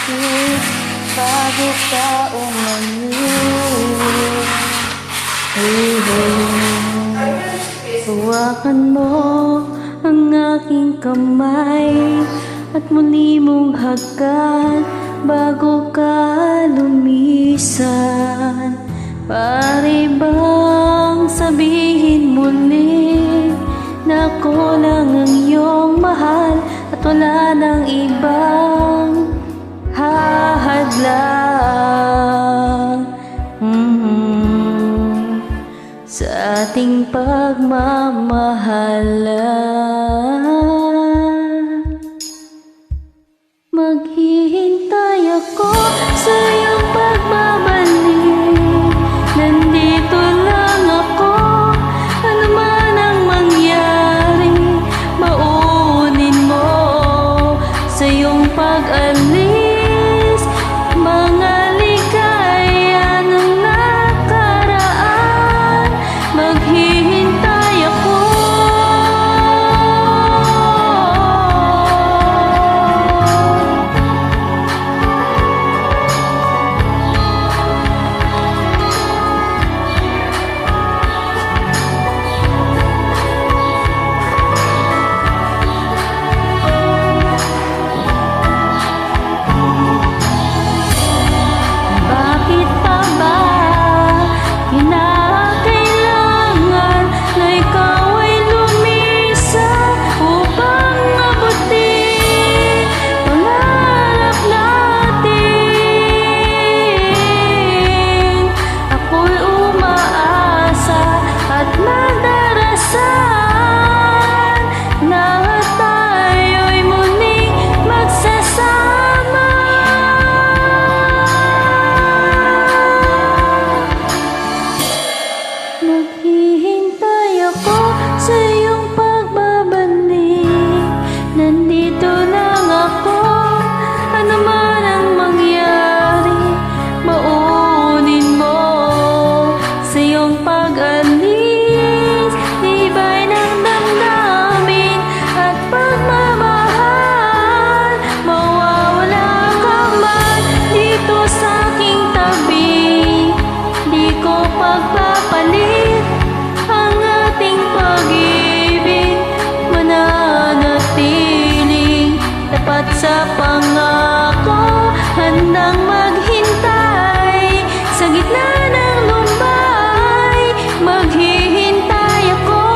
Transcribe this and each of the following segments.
lumapit bago ka umalis. Hawakan mo ang aking kamay at muli mong hagkan bago ka lumisan. Pare bang sabihin muli na ako lang ang iyong mahal at wala nang ibang hahadlang sa ating pagmamahalan. Maghihintay ako sa iyong pagbabalik. Nandito lang ako, ano man ang mangyari. Mauunin mo sa iyong pag-alis mga ligaya ng nakaraan. Maghihintay ako. Bakit pa ba kinakailangan na ikaw ay lumisan upang mabutin pangarap natin? Ako'y umaasa at nadarasan na tayo'y muling magsasama. Maghihintay ako sa iyong pagbabalik. Nandito lang ako, ano man ang mangyari. Mauunin mo sa iyong pag-alis tibay ng damdamin at pagmamahal. Mawawala ka man dito sa aking tabi, di ko pagpapalit ang ating pag-ibig. Mananatiling tapat sa pangako, handang maghintay sa gitna ng lumbay. Maghihintay ako.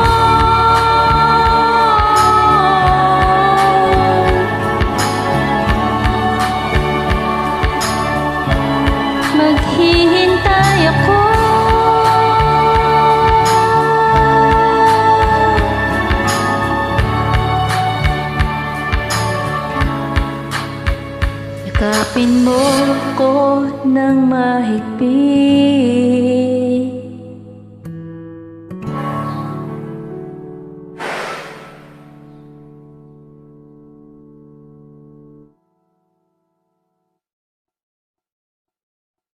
Maghihintay ako. Yakapin mo ko ng mahigpit.